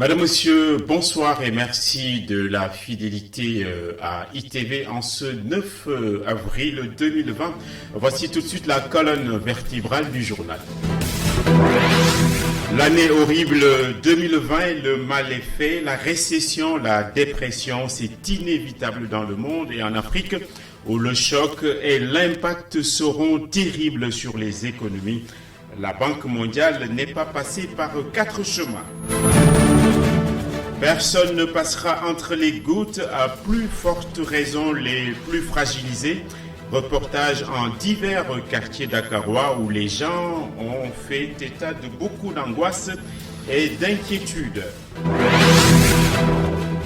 Madame, Monsieur, bonsoir et merci de la fidélité à ITV en ce 9 avril 2020. Voici tout de suite la colonne vertébrale du journal. L'année horrible 2020, le mal est fait, la récession, la dépression, c'est inévitable dans le monde et en Afrique où le choc et l'impact seront terribles sur les économies. La Banque mondiale n'est pas passée par 4 chemins. Personne ne passera entre les gouttes, à plus forte raison les plus fragilisés. Reportage en divers quartiers dakarois où les gens ont fait état de beaucoup d'angoisse et d'inquiétude.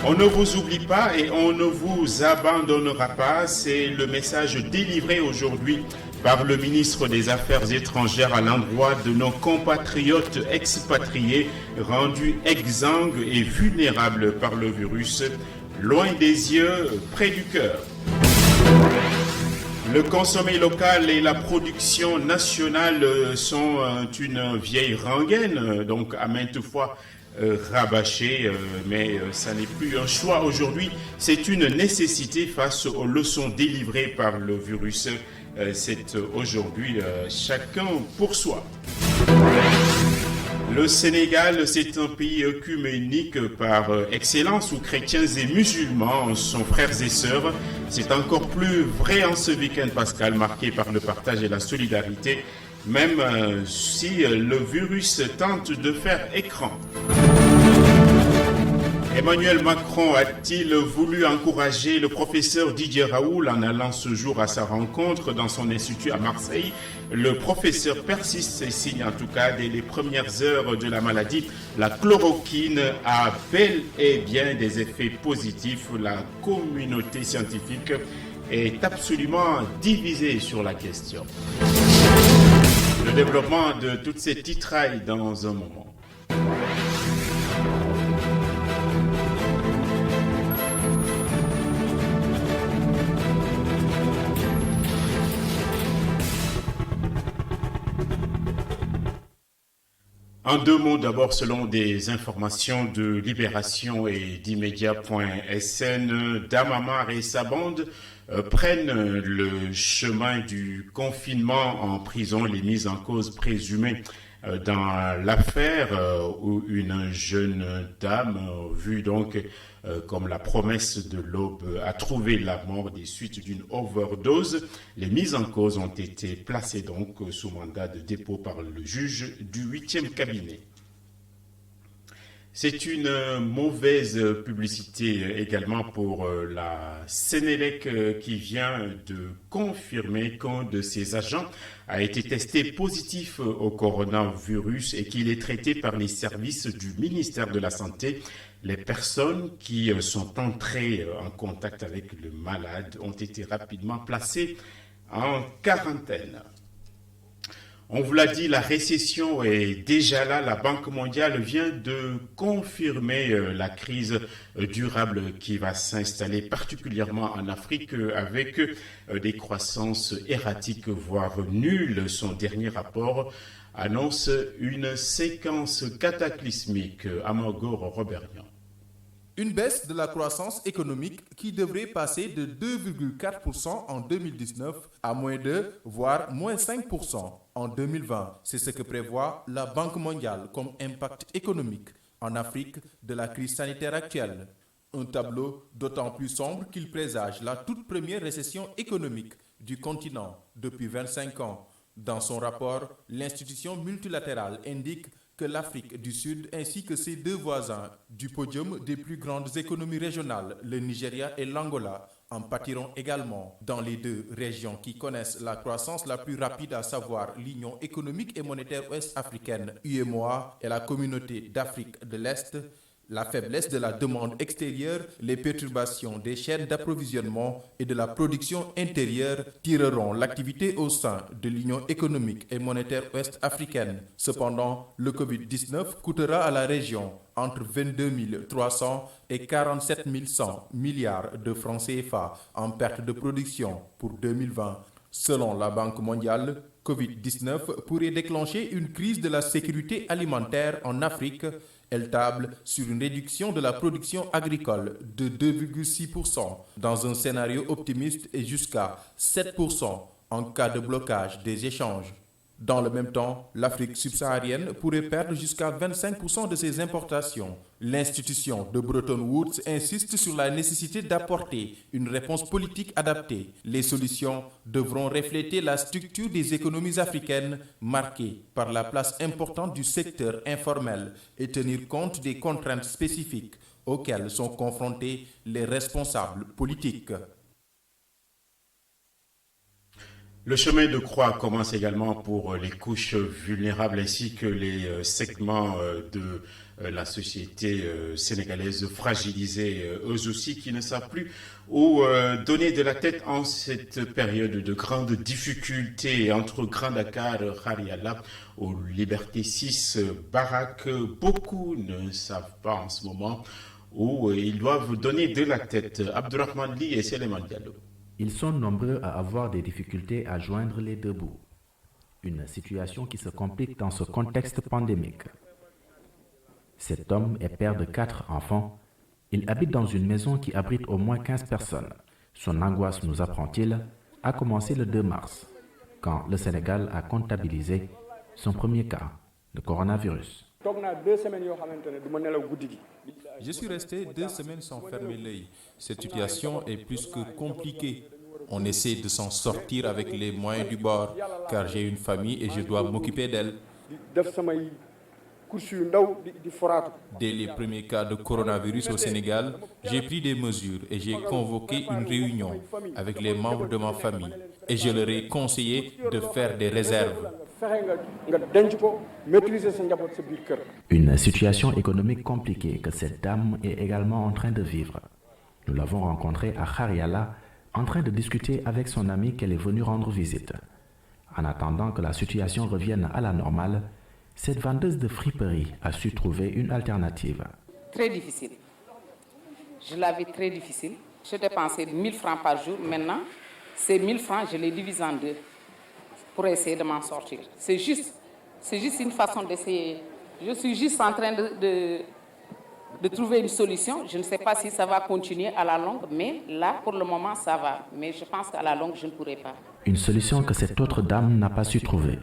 On ne vous oublie pas et on ne vous abandonnera pas, c'est le message délivré aujourd'hui par le ministre des Affaires étrangères à l'endroit de nos compatriotes expatriés rendus exsangues et vulnérables par le virus, loin des yeux, près du cœur. Le consommé local et la production nationale sont une vieille rengaine, donc à maintes fois rabâchée, mais ça n'est plus un choix aujourd'hui, c'est une nécessité face aux leçons délivrées par le virus. C'est aujourd'hui chacun pour soi. Le Sénégal, c'est un pays œcuménique par excellence où chrétiens et musulmans sont frères et sœurs. C'est encore plus vrai en ce week-end pascal marqué par le partage et la solidarité, même si le virus tente de faire écran. Emmanuel Macron a-t-il voulu encourager le professeur Didier Raoult en allant ce jour à sa rencontre dans son institut à Marseille? Le professeur persiste et signe en tout cas dès les premières heures de la maladie. La chloroquine a bel et bien des effets positifs. La communauté scientifique est absolument divisée sur la question. Le développement de toutes ces titrailles dans un moment. En deux mots, d'abord, selon des informations de Libération et d'immédiat.sn, Damamar et sa bande prennent le chemin du confinement en prison. Les mises en cause présumées dans l'affaire où une jeune dame, vue donc comme la promesse de l'aube, a trouvé la mort des suites d'une overdose. Les mises en cause ont été placées donc sous mandat de dépôt par le juge du 8e cabinet. C'est une mauvaise publicité également pour la Sénélec qui vient de confirmer qu'un de ses agents a été testé positif au coronavirus et qu'il est traité par les services du ministère de la Santé. Les personnes qui sont entrées en contact avec le malade ont été rapidement placées en quarantaine. On vous l'a dit, la récession est déjà là. La Banque mondiale vient de confirmer la crise durable qui va s'installer particulièrement en Afrique avec des croissances erratiques, voire nulles. Son dernier rapport annonce une séquence cataclysmique. Amagor Robertian. Une baisse de la croissance économique qui devrait passer de 2,4% en 2019 à moins 2, voire moins 5% en 2020. C'est ce que prévoit la Banque mondiale comme impact économique en Afrique de la crise sanitaire actuelle. Un tableau d'autant plus sombre qu'il présage la toute première récession économique du continent depuis 25 ans. Dans son rapport, l'institution multilatérale indique que l'Afrique du Sud ainsi que ses deux voisins du podium des plus grandes économies régionales, le Nigeria et l'Angola, en pâtiront également. Dans les deux régions qui connaissent la croissance la plus rapide, à savoir l'Union économique et monétaire ouest-africaine, UEMOA, et la communauté d'Afrique de l'Est, la faiblesse de la demande extérieure, les perturbations des chaînes d'approvisionnement et de la production intérieure tireront l'activité au sein de l'Union économique et monétaire ouest-africaine. Cependant, le Covid-19 coûtera à la région entre 22 300 et 47 100 milliards de francs CFA en perte de production pour 2020. Selon la Banque mondiale, Covid-19 pourrait déclencher une crise de la sécurité alimentaire en Afrique Elle table sur une réduction de la production agricole de 2,6% dans un scénario optimiste et jusqu'à 7% en cas de blocage des échanges. Dans le même temps, l'Afrique subsaharienne pourrait perdre jusqu'à 25% de ses importations. L'institution de Bretton Woods insiste sur la nécessité d'apporter une réponse politique adaptée. Les solutions devront refléter la structure des économies africaines marquée par la place importante du secteur informel et tenir compte des contraintes spécifiques auxquelles sont confrontés les responsables politiques. Le chemin de croix commence également pour les couches vulnérables ainsi que les segments de la société sénégalaise fragilisés, eux aussi qui ne savent plus où donner de la tête en cette période de grande difficulté entre Grand Dakar, Hariala, aux Liberté 6, Barak. Beaucoup ne savent pas en ce moment où ils doivent donner de la tête. Abdourahmane Ly et Seleman Diallo. Ils sont nombreux à avoir des difficultés à joindre les deux bouts. Une situation qui se complique dans ce contexte pandémique. Cet homme est père de 4 enfants. Il habite dans une maison qui abrite au moins 15 personnes. Son angoisse, nous apprend-il, a commencé le 2 mars, quand le Sénégal a comptabilisé son premier cas de coronavirus. Je suis resté 2 semaines sans fermer l'œil. Cette situation est plus que compliquée. On essaie de s'en sortir avec les moyens du bord, car j'ai une famille et je dois m'occuper d'elle. Dès les premiers cas de coronavirus au Sénégal, j'ai pris des mesures et j'ai convoqué une réunion avec les membres de ma famille. Et je leur ai conseillé de faire des réserves. Une situation économique compliquée que cette dame est également en train de vivre. Nous l'avons rencontrée à Hariala, en train de discuter avec son amie qu'elle est venue rendre visite. En attendant que la situation revienne à la normale, cette vendeuse de friperie a su trouver une alternative. Très difficile. Je l'avais très difficile. Je dépensais 1000 francs par jour. Maintenant, ces 1000 francs, je les divise en 2 pour essayer de m'en sortir. C'est juste une façon d'essayer. Je suis juste en train de trouver une solution. Je ne sais pas si ça va continuer à la longue, mais là, pour le moment, ça va. Mais je pense qu'à la longue, je ne pourrai pas. Une solution que cette autre dame n'a pas su trouver.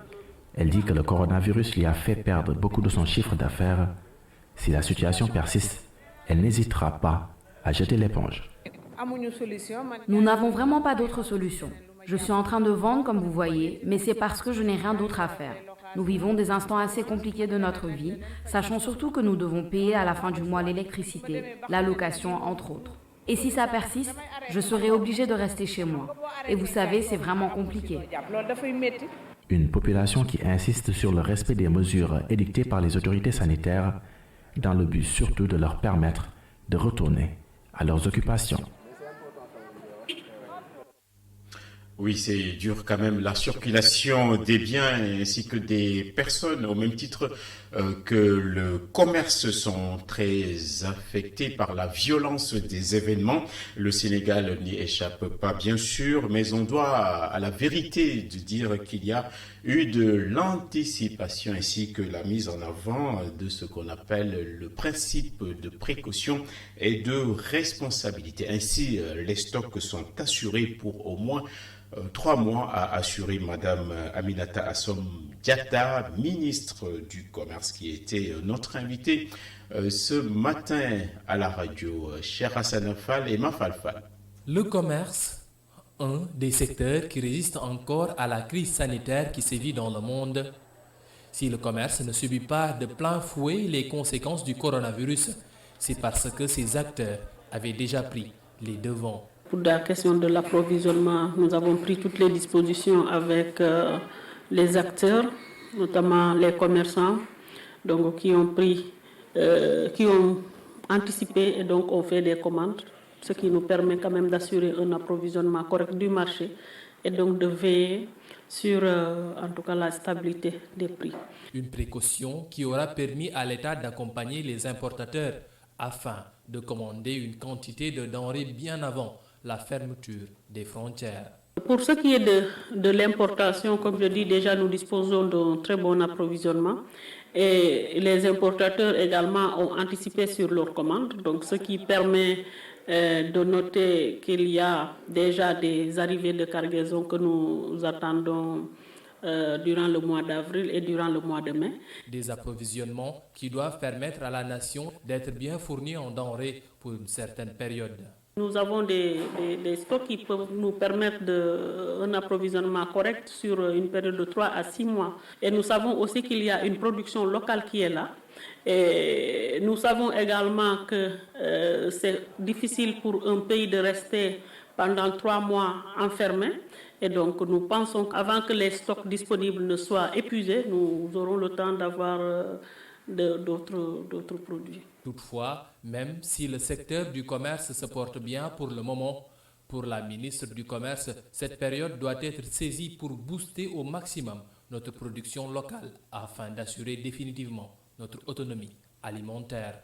Elle dit que le coronavirus lui a fait perdre beaucoup de son chiffre d'affaires. Si la situation persiste, elle n'hésitera pas à jeter l'éponge. Nous n'avons vraiment pas d'autre solution. Je suis en train de vendre, comme vous voyez, mais c'est parce que je n'ai rien d'autre à faire. Nous vivons des instants assez compliqués de notre vie, sachant surtout que nous devons payer à la fin du mois l'électricité, la location, entre autres. Et si ça persiste, je serai obligée de rester chez moi. Et vous savez, c'est vraiment compliqué. Une population qui insiste sur le respect des mesures édictées par les autorités sanitaires, dans le but surtout de leur permettre de retourner à leurs occupations. Oui, c'est dur quand même, la circulation des biens ainsi que des personnes, au même titre que le commerce, sont très affectés par la violence des événements. Le Sénégal n'y échappe pas, bien sûr, mais on doit à la vérité de dire qu'il y a eu de l'anticipation ainsi que la mise en avant de ce qu'on appelle le principe de précaution et de responsabilité. Ainsi, les stocks sont assurés pour au moins 3 mois, a assuré Madame Aminata Assom Diatta, ministre du Commerce, qui était notre invitée ce matin à la radio. Cher Hassan Fall et Mafalfal. Le commerce, un des secteurs qui résiste encore à la crise sanitaire qui sévit dans le monde. Si le commerce ne subit pas de plein fouet les conséquences du coronavirus, c'est parce que ses acteurs avaient déjà pris les devants. Pour la question de l'approvisionnement, nous avons pris toutes les dispositions avec les acteurs, notamment les commerçants, donc qui ont anticipé et donc ont fait des commandes, ce qui nous permet quand même d'assurer un approvisionnement correct du marché et donc de veiller sur en tout cas la stabilité des prix. Une précaution qui aura permis à l'État d'accompagner les importateurs afin de commander une quantité de denrées bien avant la fermeture des frontières. Pour ce qui est de l'importation, comme je dis déjà, nous disposons d'un très bon approvisionnement Et les importateurs également ont anticipé sur leurs commandes, donc ce qui permet de noter qu'il y a déjà des arrivées de cargaison que nous attendons durant le mois d'avril et durant le mois de mai. Des approvisionnements qui doivent permettre à la nation d'être bien fournie en denrées pour une certaine période. Nous avons des stocks qui peuvent nous permettre un approvisionnement correct sur une période de 3 à 6 mois. Et nous savons aussi qu'il y a une production locale qui est là. Et nous savons également que c'est difficile pour un pays de rester pendant 3 mois enfermé. Et donc nous pensons qu'avant que les stocks disponibles ne soient épuisés, nous aurons le temps d'avoir d'autres produits. Toutefois, même si le secteur du commerce se porte bien pour le moment, pour la ministre du Commerce, cette période doit être saisie pour booster au maximum notre production locale afin d'assurer définitivement notre autonomie alimentaire.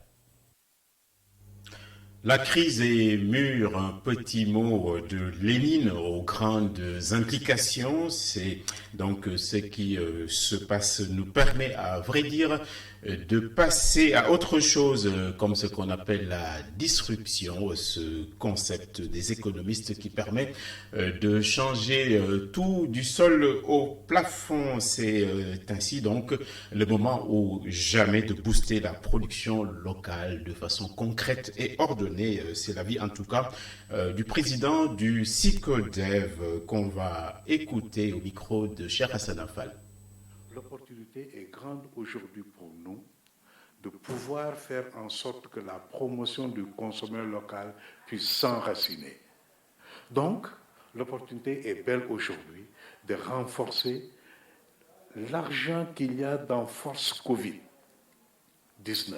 La crise est mûre, un petit mot de Lénine aux grandes implications. C'est donc ce qui se passe nous permet, à vrai dire, de passer à autre chose, comme ce qu'on appelle la disruption, ce concept des économistes qui permet de changer tout du sol au plafond. C'est ainsi donc le moment ou jamais de booster la production locale de façon concrète et ordonnée. C'est l'avis en tout cas du président du SICODEV qu'on va écouter au micro de Cheikh Hassan Fall. L'opportunité est grande aujourd'hui pour nous de pouvoir faire en sorte que la promotion du consommateur local puisse s'enraciner. Donc, l'opportunité est belle aujourd'hui de renforcer l'argent qu'il y a dans Force Covid-19,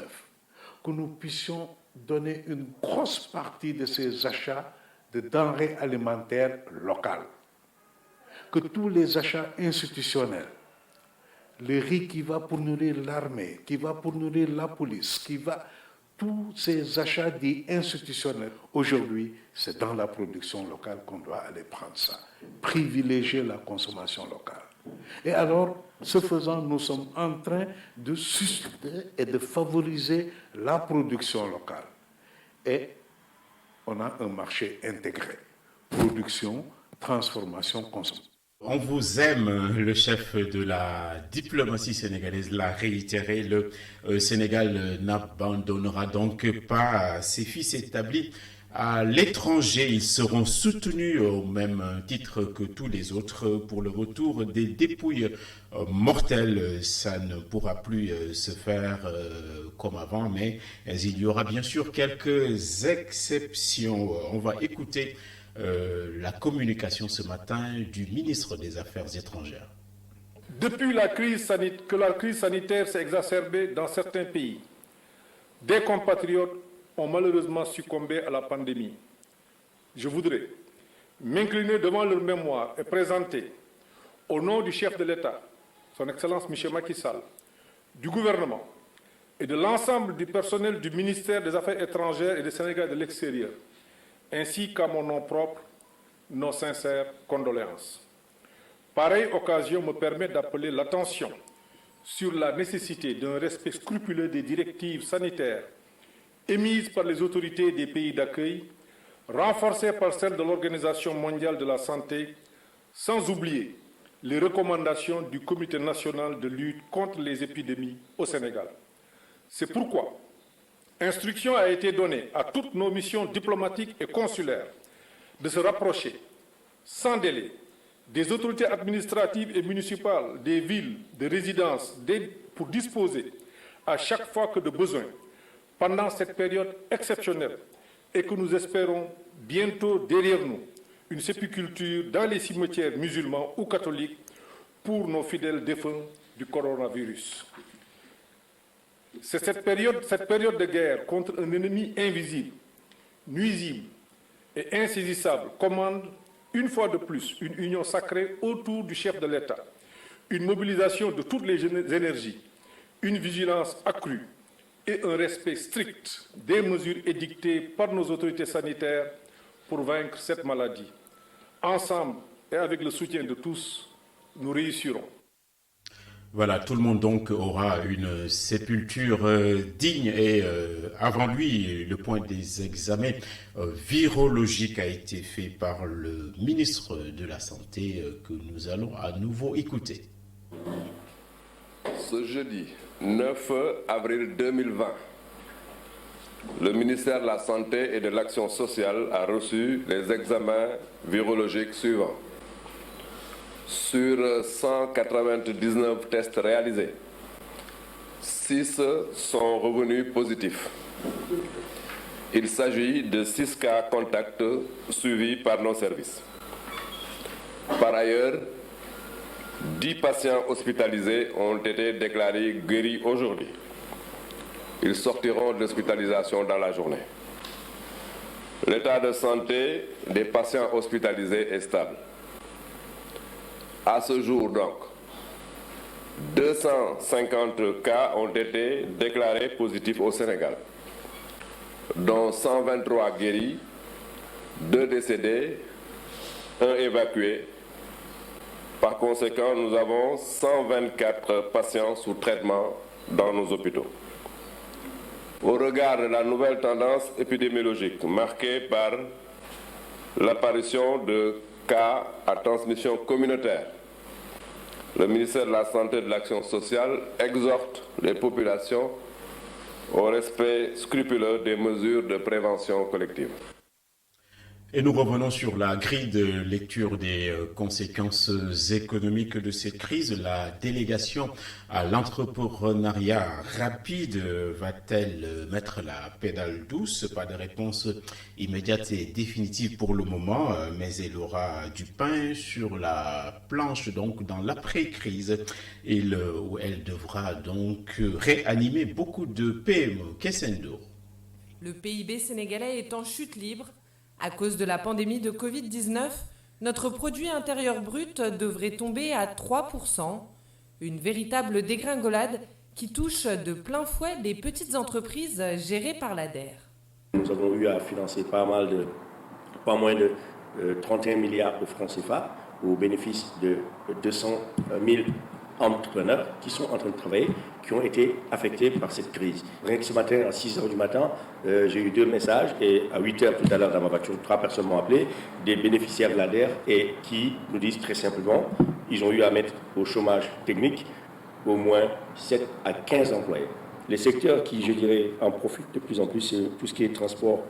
que nous puissions donner une grosse partie de ces achats de denrées alimentaires locales, que tous les achats institutionnels, le riz qui va pour nourrir l'armée, qui va pour nourrir la police, tous ces achats dits institutionnels, aujourd'hui, c'est dans la production locale qu'on doit aller prendre ça, privilégier la consommation locale. Et alors, ce faisant, nous sommes en train de susciter et de favoriser la production locale. Et on a un marché intégré, production, transformation, consommation. On vous aime, le chef de la diplomatie sénégalaise l'a réitéré, le Sénégal n'abandonnera donc pas ses fils établis à l'étranger. Ils seront soutenus au même titre que tous les autres pour le retour des dépouilles mortelles. Ça ne pourra plus se faire comme avant, mais il y aura bien sûr quelques exceptions. On va écouter la communication ce matin du ministre des Affaires étrangères. Depuis que la crise sanitaire s'est exacerbée dans certains pays, des compatriotes ont malheureusement succombé à la pandémie. Je voudrais m'incliner devant leur mémoire et présenter, au nom du chef de l'État, son Excellence M. Macky Sall, du gouvernement et de l'ensemble du personnel du ministère des Affaires étrangères et des Sénégal de l'extérieur, ainsi qu'à mon nom propre, nos sincères condoléances. Pareille occasion me permet d'appeler l'attention sur la nécessité d'un respect scrupuleux des directives sanitaires émises par les autorités des pays d'accueil, renforcées par celles de l'Organisation mondiale de la santé, sans oublier les recommandations du Comité national de lutte contre les épidémies au Sénégal. C'est pourquoi instruction a été donnée à toutes nos missions diplomatiques et consulaires de se rapprocher sans délai des autorités administratives et municipales des villes de résidence pour disposer à chaque fois que de besoin pendant cette période exceptionnelle et que nous espérons bientôt derrière nous une sépulture dans les cimetières musulmans ou catholiques pour nos fidèles défunts du coronavirus. C'est cette période de guerre contre un ennemi invisible, nuisible et insaisissable commande une fois de plus une union sacrée autour du chef de l'État, une mobilisation de toutes les énergies, une vigilance accrue et un respect strict des mesures édictées par nos autorités sanitaires pour vaincre cette maladie. Ensemble et avec le soutien de tous, nous réussirons. Voilà, tout le monde donc aura une sépulture digne et avant lui, le point des examens virologiques a été fait par le ministre de la Santé que nous allons à nouveau écouter. Ce jeudi 9 avril 2020, le ministère de la Santé et de l'Action sociale a reçu les examens virologiques suivants. Sur 199 tests réalisés, 6 sont revenus positifs. Il s'agit de 6 cas contacts suivis par nos services. Par ailleurs, 10 patients hospitalisés ont été déclarés guéris aujourd'hui. Ils sortiront de l'hospitalisation dans la journée. L'état de santé des patients hospitalisés est stable. À ce jour, donc, 250 cas ont été déclarés positifs au Sénégal, dont 123 guéris, 2 décédés, 1 évacué. Par conséquent, nous avons 124 patients sous traitement dans nos hôpitaux. Au regard de la nouvelle tendance épidémiologique marquée par l'apparition de cas à transmission communautaire, le ministère de la Santé et de l'Action sociale exhorte les populations au respect scrupuleux des mesures de prévention collective. Et nous revenons sur la grille de lecture des conséquences économiques de cette crise. La délégation à l'entrepreneuriat rapide va-t-elle mettre la pédale douce? Pas de réponse immédiate et définitive pour le moment, mais elle aura du pain sur la planche, donc dans l'après-crise. Où elle devra donc réanimer beaucoup de PME. Kessendo. Le PIB sénégalais est en chute libre. À cause de la pandémie de Covid-19, notre produit intérieur brut devrait tomber à 3%, une véritable dégringolade qui touche de plein fouet les petites entreprises gérées par l'ADER. Nous avons eu à financer pas moins de 31 milliards de francs CFA au bénéfice de 200 000 entrepreneurs qui sont en train de travailler, qui ont été affectés par cette crise. Rien que ce matin, à 6h du matin, j'ai eu 2 messages et à 8h tout à l'heure dans ma voiture, 3 personnes m'ont appelé, des bénéficiaires de l'ADER et qui nous disent très simplement, ils ont eu à mettre au chômage technique au moins 7 à 15 employés. Les secteurs qui, je dirais, en profitent de plus en plus, c'est tout ce qui est transport.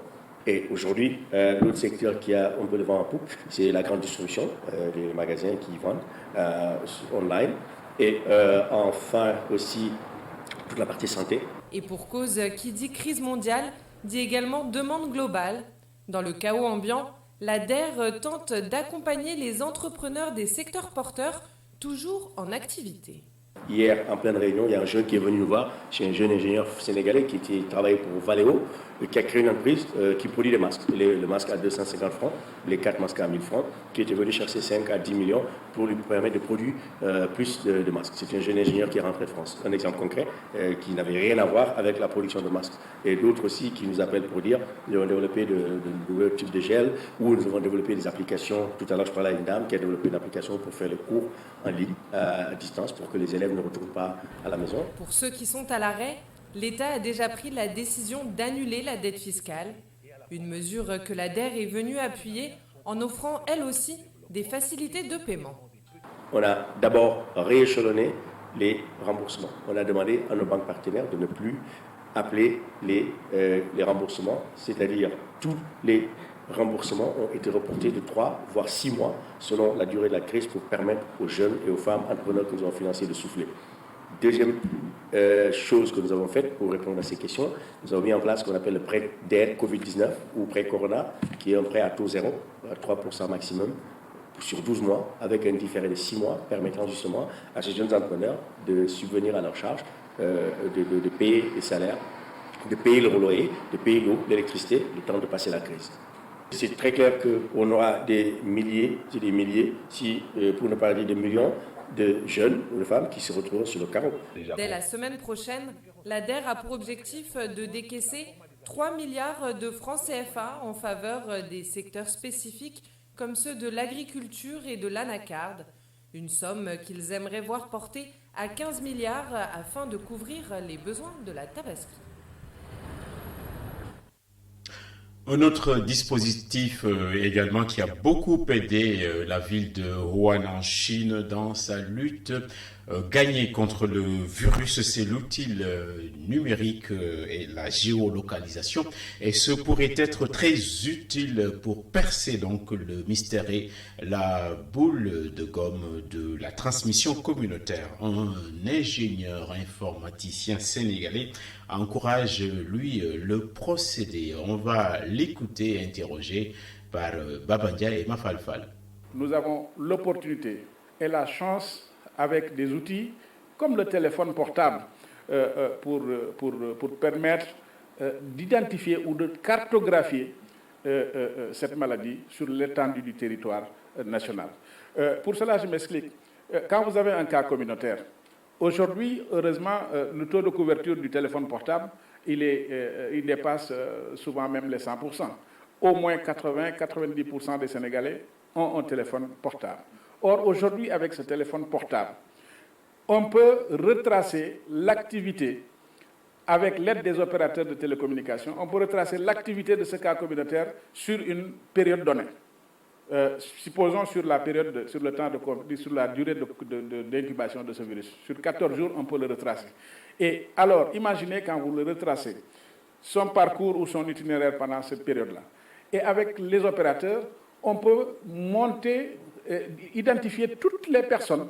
Et aujourd'hui, l'autre secteur qui a un peu le vent en poupe, c'est la grande distribution, les magasins qui vendent online. Et enfin aussi toute la partie santé. Et pour cause, qui dit crise mondiale, dit également demande globale. Dans le chaos ambiant, l'ADER tente d'accompagner les entrepreneurs des secteurs porteurs, toujours en activité. Hier, en pleine réunion, il y a un jeune qui est venu nous voir, c'est un jeune ingénieur sénégalais qui travaille pour Valeo, qui a créé une entreprise qui produit des masques. Le masque à 250 francs, les 4 masques à 1000 francs, qui était venu chercher 5 à 10 millions pour lui permettre de produire plus de masques. C'est un jeune ingénieur qui est rentré de France. Un exemple concret qui n'avait rien à voir avec la production de masques. Et d'autres aussi qui nous appellent pour dire nous avons développé de nouveaux types de gel, ou nous avons développé des applications. Tout à l'heure, je parlais à une dame qui a développé une application pour faire le cours en ligne, à distance, pour que les élèves ne retournent pas à la maison. Pour ceux qui sont à l'arrêt, l'État a déjà pris la décision d'annuler la dette fiscale, une mesure que l'ADER est venue appuyer en offrant elle aussi des facilités de paiement. On a d'abord rééchelonné les remboursements. On a demandé à nos banques partenaires de ne plus appeler les remboursements, c'est-à-dire tous les remboursements ont été reportés de 3 voire 6 mois selon la durée de la crise pour permettre aux jeunes et aux femmes entrepreneurs que nous avons financés de souffler. Deuxième chose que nous avons faite pour répondre à ces questions, nous avons mis en place ce qu'on appelle le prêt d'aide Covid-19 ou prêt Corona, qui est un prêt à taux zéro, à 3% maximum, sur 12 mois, avec un différé de 6 mois, permettant justement à ces jeunes entrepreneurs de subvenir à leurs charges, de payer les salaires, de payer le loyer, de payer l'eau, l'électricité, le temps de passer la crise. C'est très clair qu'on aura des milliers, pour ne pas dire des millions, de jeunes ou de femmes qui se retrouvent sur le carreau. Dès la semaine prochaine, l'ADER a pour objectif de décaisser 3 milliards de francs CFA en faveur des secteurs spécifiques comme ceux de l'agriculture et de l'anacarde. Une somme qu'ils aimeraient voir portée à 15 milliards afin de couvrir les besoins de la Tabaski. Un autre dispositif également qui a beaucoup aidé la ville de Wuhan en Chine dans sa lutte gagnée contre le virus, c'est l'outil numérique et la géolocalisation. Et ce pourrait être très utile pour percer donc le mystère et la boule de gomme de la transmission communautaire. Un ingénieur informaticien sénégalais encourage, lui, le procédé. On va l'écouter, interrogé par Babandia et Mafalfal. Nous avons l'opportunité et la chance, avec des outils comme le téléphone portable, pour permettre d'identifier ou de cartographier cette maladie sur l'étendue du territoire national. Pour cela, je m'explique. Quand vous avez un cas communautaire, aujourd'hui, heureusement, le taux de couverture du téléphone portable, il dépasse souvent même les 100%. Au moins 80-90% des Sénégalais ont un téléphone portable. Or, aujourd'hui, avec ce téléphone portable, on peut retracer l'activité, avec l'aide des opérateurs de télécommunications, on peut retracer l'activité de ce cas communautaire sur une période donnée. Supposons sur la durée d'incubation de ce virus. Sur 14 jours, on peut le retracer. Et alors, imaginez quand vous le retracez, son parcours ou son itinéraire pendant cette période-là. Et avec les opérateurs, on peut identifier toutes les personnes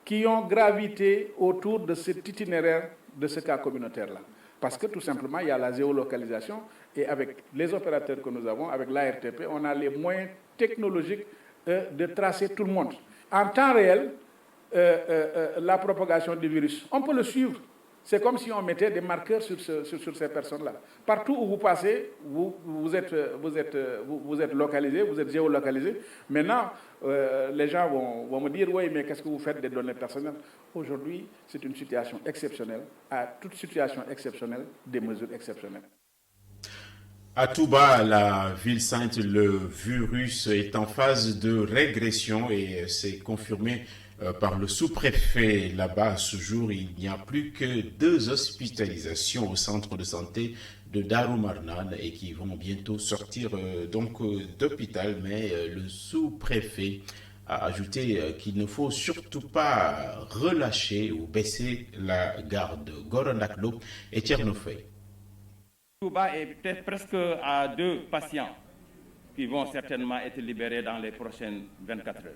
qui ont gravité autour de cet itinéraire de ce cas communautaire-là. Parce que tout simplement, il y a la géolocalisation et avec les opérateurs que nous avons, avec l'ARTP, on a les moyens technologiques de tracer tout le monde. En temps réel, la propagation du virus, on peut le suivre. C'est comme si on mettait des marqueurs sur ces personnes-là. Partout où vous passez, vous êtes localisé, vous êtes géolocalisé. Maintenant, les gens vont me dire, oui, mais qu'est-ce que vous faites des données personnelles? Aujourd'hui, c'est une situation exceptionnelle. À toute situation exceptionnelle, des mesures exceptionnelles. À Touba, la ville sainte, le virus est en phase de régression et c'est confirmé par le sous-préfet. Là-bas, à ce jour, il n'y a plus que 2 hospitalisations au centre de santé de Darumarnan et qui vont bientôt sortir d'hôpital. Mais le sous-préfet a ajouté qu'il ne faut surtout pas relâcher ou baisser la garde. Goronaklo et Tchernofei. Touba est peut-être presque à 2 patients qui vont certainement être libérés dans les prochaines 24 heures.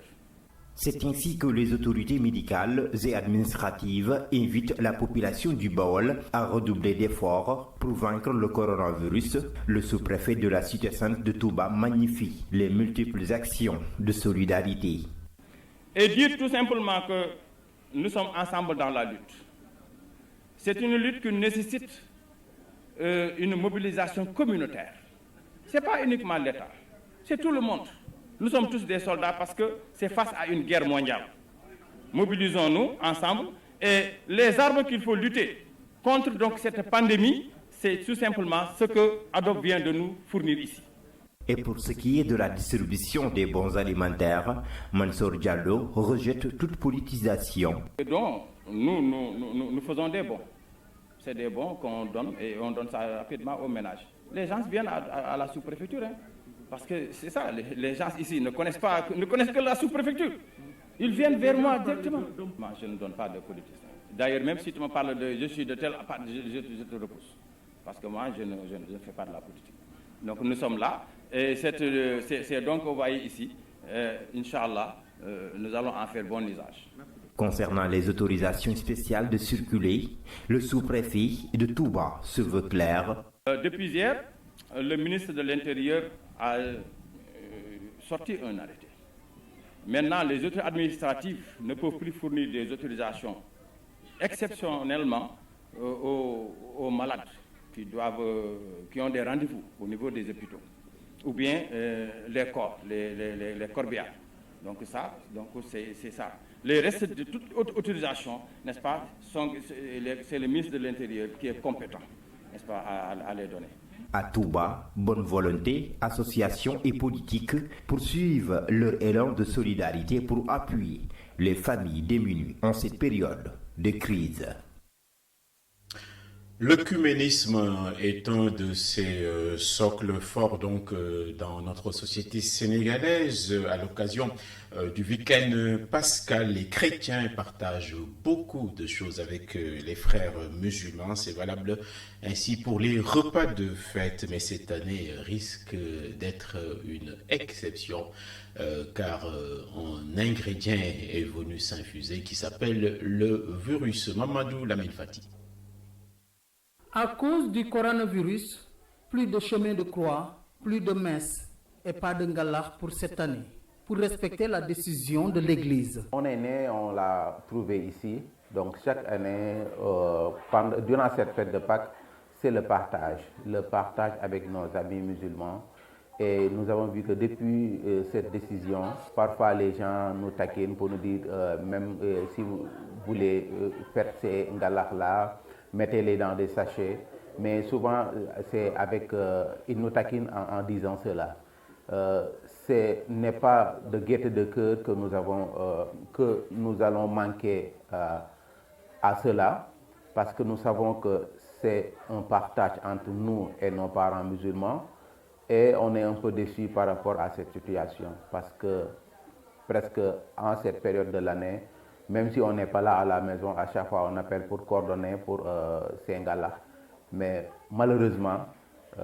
C'est ainsi que les autorités médicales et administratives invitent la population du Baol à redoubler d'efforts pour vaincre le coronavirus. Le sous-préfet de la cité sainte de Touba magnifie les multiples actions de solidarité. Et dire tout simplement que nous sommes ensemble dans la lutte. C'est une lutte qui nécessite une mobilisation communautaire. Ce n'est pas uniquement l'État, c'est tout le monde. Nous sommes tous des soldats parce que c'est face à une guerre mondiale. Mobilisons-nous ensemble et les armes qu'il faut lutter contre donc, cette pandémie, c'est tout simplement ce que ADOP vient de nous fournir ici. Et pour ce qui est de la distribution des bons alimentaires, Mansour Diallo rejette toute politisation. Et donc, nous faisons des bons. C'est des bons qu'on donne et on donne ça rapidement aux ménages. Les gens viennent à la sous-préfecture. Parce que c'est ça, les gens ici ne connaissent que la sous-préfecture. Ils viennent vers moi directement. Moi, je ne donne pas de politique. D'ailleurs, même si tu me parles de je suis de tel, je te repousse. Parce que moi, je ne fais pas de la politique. Donc nous sommes là. Et c'est donc, vous voyez ici, Inch'Allah, nous allons en faire bon usage. Concernant les autorisations spéciales de circuler, le sous-préfet de Touba se veut clair. Depuis hier, le ministre de l'Intérieur a sorti un arrêté. Maintenant, les autorités administratives ne peuvent plus fournir des autorisations exceptionnellement aux malades qui ont des rendez-vous au niveau des hôpitaux, ou bien les corps, les corbières. Donc c'est ça. Les restes de toute autre autorisation, n'est-ce pas, c'est le ministre de l'Intérieur qui est compétent, n'est-ce pas, à les donner. À Touba, bonne volonté, associations et politiques poursuivent leur élan de solidarité pour appuyer les familles démunies en cette période de crise. L'œcuménisme est un de ces socles forts dans notre société sénégalaise. À l'occasion du week-end pascal, les chrétiens partagent beaucoup de choses avec les frères musulmans. C'est valable ainsi pour les repas de fête, mais cette année risque d'être une exception car un ingrédient est venu s'infuser qui s'appelle le virus. Mamadou Lamine Fati. À cause du coronavirus, plus de chemin de croix, plus de messes et pas de ngalah pour cette année, pour respecter la décision de l'Église. On est né, on l'a trouvé ici, donc chaque année, durant cette fête de Pâques, c'est le partage avec nos amis musulmans. Et nous avons vu que depuis cette décision, parfois les gens nous taquinent pour nous dire, même si vous voulez faire ces ngalah-là, mettez-les dans des sachets, mais souvent c'est avec, ils nous taquinent en disant cela. Ce n'est pas de gaieté de cœur que nous allons manquer à cela, parce que nous savons que c'est un partage entre nous et nos parents musulmans, et on est un peu déçus par rapport à cette situation, parce que presque en cette période de l'année, même si on n'est pas là à la maison, à chaque fois on appelle pour coordonner pour ces ngalah. Mais malheureusement,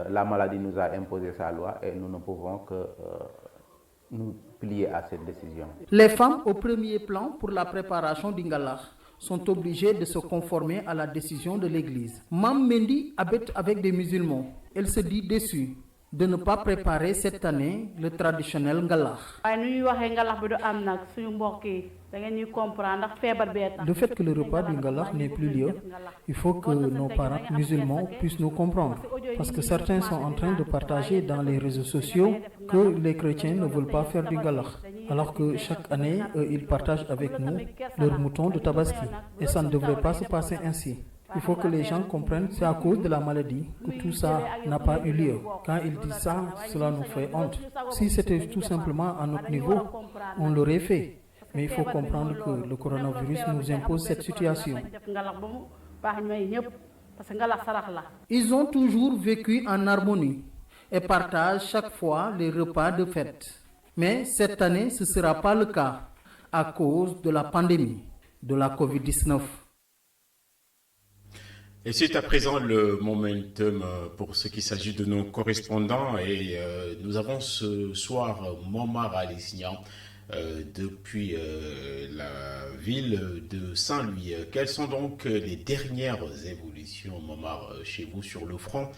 la maladie nous a imposé sa loi et nous ne pouvons que nous plier à cette décision. Les femmes au premier plan pour la préparation du ngalah sont obligées de se conformer à la décision de l'Église. Mam Mendy habite avec des musulmans. Elle se dit déçue de ne pas préparer cette année le traditionnel ngalah. Le fait que le repas du ngalah n'ait plus lieu, il faut que nos parents musulmans puissent nous comprendre. Parce que certains sont en train de partager dans les réseaux sociaux que les chrétiens ne veulent pas faire du ngalah. Alors que chaque année, ils partagent avec nous leur mouton de Tabaski. Et ça ne devrait pas se passer ainsi. Il faut que les gens comprennent que c'est à cause de la maladie que tout ça n'a pas eu lieu. Quand ils disent ça, cela nous fait honte. Si c'était tout simplement à notre niveau, on l'aurait fait. Mais il faut comprendre que le coronavirus nous impose cette situation. Ils ont toujours vécu en harmonie et partagent chaque fois les repas de fête. Mais cette année, ce ne sera pas le cas à cause de la pandémie de la COVID-19. Et c'est à présent le momentum pour ce qui s'agit de nos correspondants. Et nous avons ce soir Momar Alessignan depuis la ville de Saint-Louis. Quelles sont donc les dernières évolutions, Momar, chez vous sur le front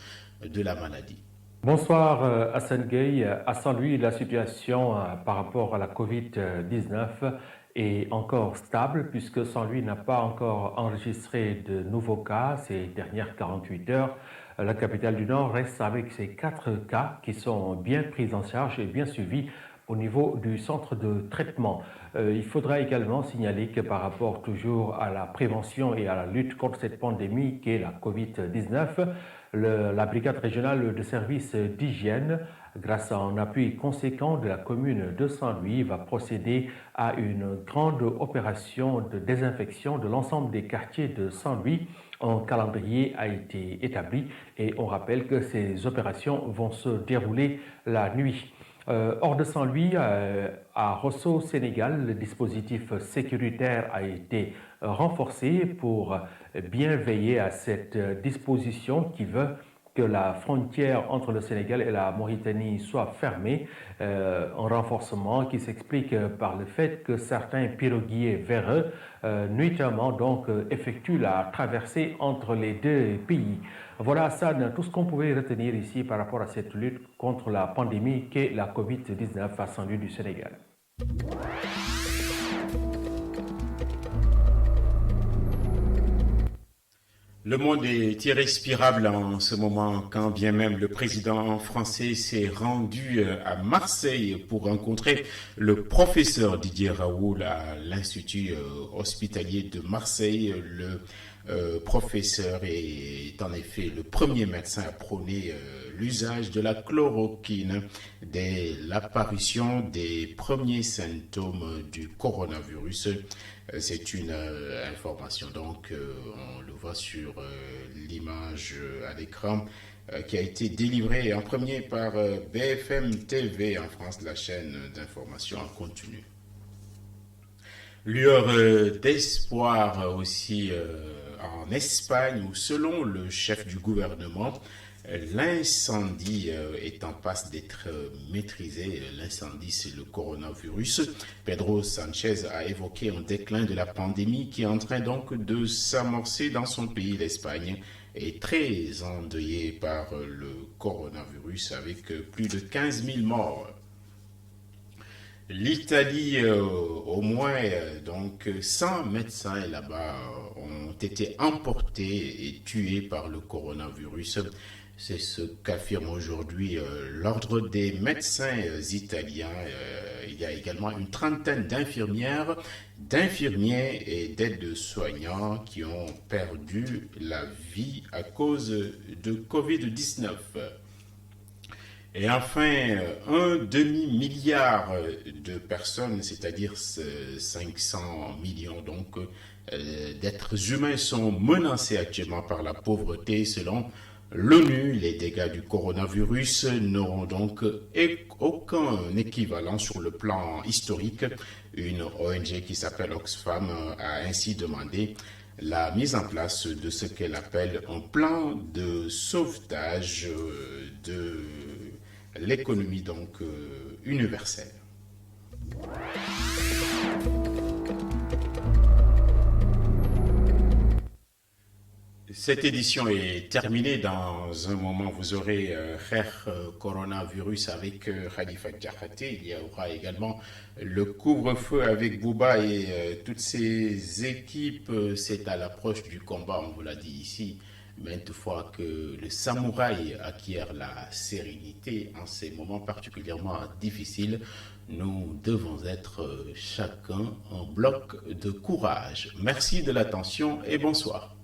de la maladie? Bonsoir Hassan Gueye. À Saint-Louis, la situation par rapport à la COVID-19 est encore stable puisque Saint-Louis n'a pas encore enregistré de nouveaux cas ces dernières 48 heures. La capitale du Nord reste avec ses 4 cas qui sont bien pris en charge et bien suivis au niveau du centre de traitement. Il faudra également signaler que par rapport toujours à la prévention et à la lutte contre cette pandémie qui est la COVID-19, la brigade régionale de services d'hygiène, grâce à un appui conséquent de la commune de Saint-Louis, va procéder à une grande opération de désinfection de l'ensemble des quartiers de Saint-Louis. Un calendrier a été établi et on rappelle que ces opérations vont se dérouler la nuit. Hors de Saint-Louis, à Rosso, Sénégal, le dispositif sécuritaire a été renforcé pour bien veiller à cette disposition qui veut que la frontière entre le Sénégal et la Mauritanie soit fermée. Un renforcement qui s'explique par le fait que certains piroguiers véreux, nuitamment donc, effectuent la traversée entre les deux pays. Voilà, Hassan, tout ce qu'on pouvait retenir ici par rapport à cette lutte contre la pandémie qu'est la COVID-19 à Saint-Louis du Sénégal. Le monde est irrespirable en ce moment, quand bien même le président français s'est rendu à Marseille pour rencontrer le professeur Didier Raoult à l'Institut hospitalier de Marseille. Le professeur et est en effet le premier médecin à prôner l'usage de la chloroquine dès l'apparition des premiers symptômes du coronavirus. C'est une information, donc on le voit sur l'image à l'écran, qui a été délivrée en premier par BFM TV en France, la chaîne d'information en continu. Lueur d'espoir aussi en Espagne, où selon le chef du gouvernement, l'incendie est en passe d'être maîtrisé. L'incendie, c'est le coronavirus. Pedro Sanchez a évoqué un déclin de la pandémie qui est en train donc de s'amorcer dans son pays. L'Espagne est très endeuillée par le coronavirus avec plus de 15 000 morts. L'Italie, au moins, donc 100 médecins là-bas ont été emportés et tués par le coronavirus. C'est ce qu'affirme aujourd'hui l'Ordre des médecins italiens. Il y a également une trentaine d'infirmières, d'infirmiers et d'aides-soignants qui ont perdu la vie à cause de Covid-19. Et enfin, un demi-milliard de personnes, c'est-à-dire 500 millions donc d'êtres humains sont menacés actuellement par la pauvreté selon l'ONU. Les dégâts du coronavirus n'auront donc aucun équivalent sur le plan historique. Une ONG qui s'appelle Oxfam a ainsi demandé la mise en place de ce qu'elle appelle un plan de sauvetage de l'économie donc universelle. Cette édition est terminée. Dans un moment, vous aurez Coronavirus avec Khalifa Diakhaté. Il y aura également le couvre-feu avec Bouba et toutes ces équipes. C'est à l'approche du combat, on vous l'a dit ici maintes fois, que le samouraï acquiert la sérénité en ces moments particulièrement difficiles. Nous devons être chacun un bloc de courage. Merci de l'attention et bonsoir.